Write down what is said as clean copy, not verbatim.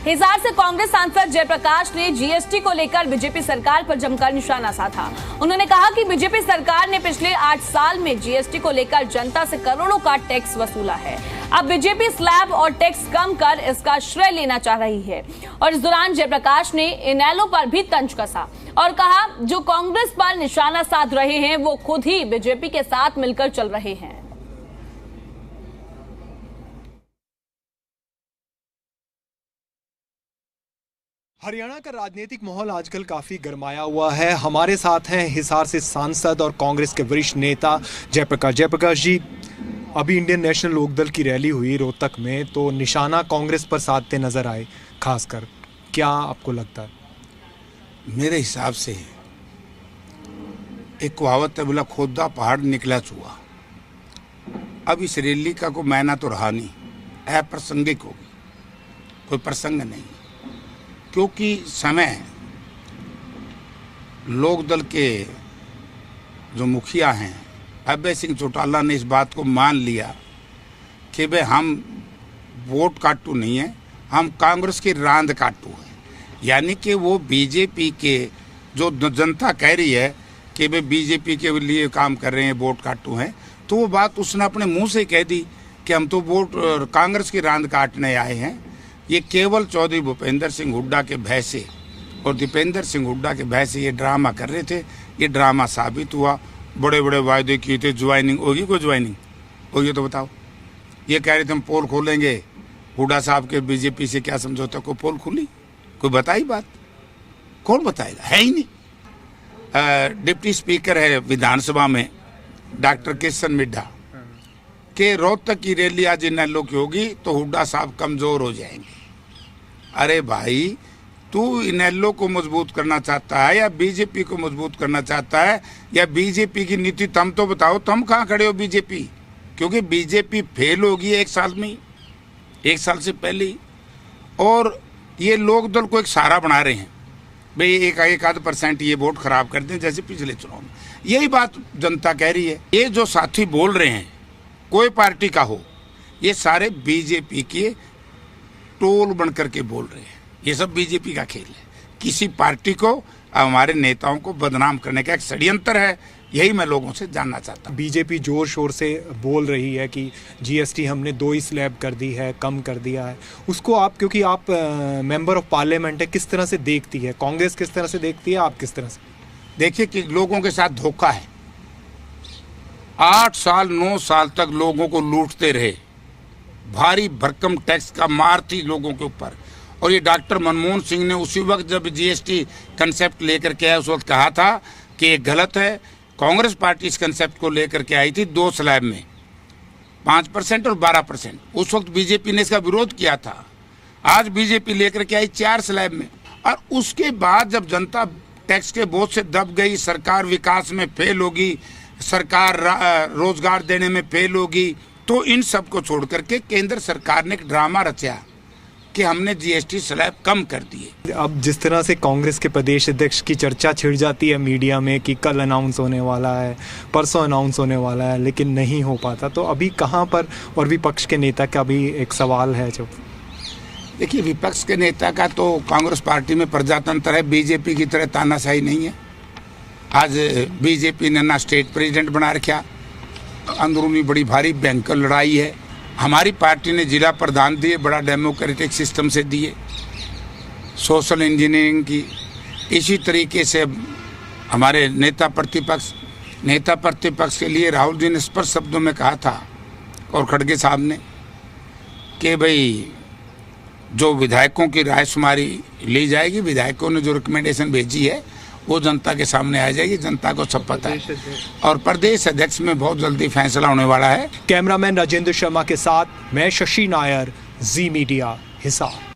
हिसार से कांग्रेस सांसद जयप्रकाश ने जीएसटी को लेकर बीजेपी सरकार पर जमकर निशाना साधा। उन्होंने कहा कि बीजेपी सरकार ने पिछले 8 साल में जीएसटी को लेकर जनता से करोड़ों का टैक्स वसूला है। अब बीजेपी स्लैब और टैक्स कम कर इसका श्रेय लेना चाह रही है। और इस दौरान जयप्रकाश ने इनेलो पर भी तंज कसा और कहा, जो कांग्रेस पर निशाना साध रहे हैं वो खुद ही बीजेपी के साथ मिलकर चल रहे हैं। हरियाणा का राजनीतिक माहौल आजकल काफ़ी गरमाया हुआ है। हमारे साथ हैं हिसार से सांसद और कांग्रेस के वरिष्ठ नेता जयप्रकाश जी, अभी इंडियन नेशनल लोकदल की रैली हुई रोहतक में, तो निशाना कांग्रेस पर साधते नजर आए खासकर, क्या आपको लगता है? मेरे हिसाब से एक कहावत है, बोला खोदा पहाड़ निकला चूहा। अब इस रैली का कोई मायना तो रहा नहीं, अप्रासंगिक होगी, कोई प्रसंग नहीं, क्योंकि समय लोकदल के जो मुखिया हैं अभय सिंह चौटाला ने इस बात को मान लिया कि भाई हम वोट काटू नहीं है, हम कांग्रेस की रांद काटू है। यानी कि वो बीजेपी के जो जनता कह रही है कि भाई बीजेपी के लिए काम कर रहे हैं, वोट काटू हैं, तो वो बात उसने अपने मुंह से कह दी कि हम तो वोट कांग्रेस की रांद काटने आए हैं। ये केवल चौधरी भूपेंद्र सिंह हुड्डा के भय से और दीपेंद्र सिंह हुड्डा के भय से ये ड्रामा कर रहे थे। ये ड्रामा साबित हुआ। बड़े बड़े वायदे किए थे, ज्वाइनिंग होगी, कोई ज्वाइनिंग होगी तो बताओ। ये कह रहे थे हम पोल खोलेंगे, हुड्डा साहब के बीजेपी से क्या समझौता, कोई पोल खुली, कोई बताई बात? कौन बताएगा, है ही नहीं। डिप्टी स्पीकर है विधानसभा में डॉक्टर किशन मिड्ढा के रोहतक की रैली आज इनेलो की होगी तो हुड्डा साहब कमजोर हो जाएंगे। अरे भाई, तू इनेलो को मजबूत करना चाहता है या बीजेपी को मजबूत करना चाहता है, या बीजेपी की नीति तुम तो बताओ, तुम कहाँ खड़े हो बीजेपी? क्योंकि बीजेपी फेल होगी 1 साल में, 1 साल से पहले ही। और ये लोकदल को एक सहारा बना रहे हैं, भाई एक आध % ये वोट खराब कर दें जैसे पिछले चुनाव में। यही बात जनता कह रही है। ये जो साथी बोल रहे हैं, कोई पार्टी का हो, ये सारे बीजेपी के टोल बन करके बोल रहे हैं। ये सब बीजेपी का खेल है। किसी पार्टी को, हमारे नेताओं को बदनाम करने का एक षड्यंत्र है। यही मैं लोगों से जानना चाहता हूँ। बीजेपी जोर शोर से बोल रही है कि जीएसटी हमने 2 ही स्लैब कर दी है, कम कर दिया है। उसको आप, क्योंकि आप मेंबर ऑफ पार्लियामेंट है, किस तरह से देखती है? कांग्रेस किस तरह से देखती है, आप किस तरह से? देखिए कि लोगों के साथ धोखा है। 8 साल 9 साल तक लोगों को लूटते रहे, भारी भरकम टैक्स का मार थी लोगों के ऊपर। और ये डॉक्टर मनमोहन सिंह ने उसी वक्त जब जीएसटी कंसेप्ट लेकर के आया, उस वक्त कहा था कि ये गलत है। कांग्रेस पार्टी इस कंसेप्ट को लेकर के आई थी 2 स्लैब में, 5% और 12%। उस वक्त बीजेपी ने इसका विरोध किया था। आज बीजेपी लेकर के आई 4 स्लैब में। और उसके बाद जब जनता टैक्स के बोझ से दब गई, सरकार विकास में फेल होगी, सरकार रोजगार देने में फेल होगी, तो इन सब को छोड़ करके केंद्र सरकार ने एक ड्रामा रचा कि हमने जीएसटी स्लैब कम कर दिए। अब जिस तरह से कांग्रेस के प्रदेश अध्यक्ष की चर्चा छिड़ जाती है मीडिया में कि कल अनाउंस होने वाला है, परसों अनाउंस होने वाला है, लेकिन नहीं हो पाता, तो अभी कहाँ पर, और विपक्ष के नेता का भी एक सवाल है। जो देखिए, विपक्ष के नेता का तो कांग्रेस पार्टी में प्रजातंत्र है, बीजेपी की तरह तानाशाही नहीं है। आज बीजेपी ने ना स्टेट प्रेसिडेंट बना रखा, अंदरूनी बड़ी भारी भयंकर लड़ाई है। हमारी पार्टी ने जिला प्रधान दिए, बड़ा डेमोक्रेटिक सिस्टम से दिए, सोशल इंजीनियरिंग की। इसी तरीके से हमारे नेता प्रतिपक्ष के लिए राहुल जी ने स्पष्ट शब्दों में कहा था, और खड़गे साहब ने, कि भाई जो विधायकों की राय शुमारी ली जाएगी, विधायकों ने जो रिकमेंडेशन भेजी है वो जनता के सामने आ जाएगी, जनता को सब पता है। और प्रदेश अध्यक्ष में बहुत जल्दी फैसला होने वाला है। कैमरामैन राजेंद्र शर्मा के साथ मैं शशि नायर, जी मीडिया, हिसार।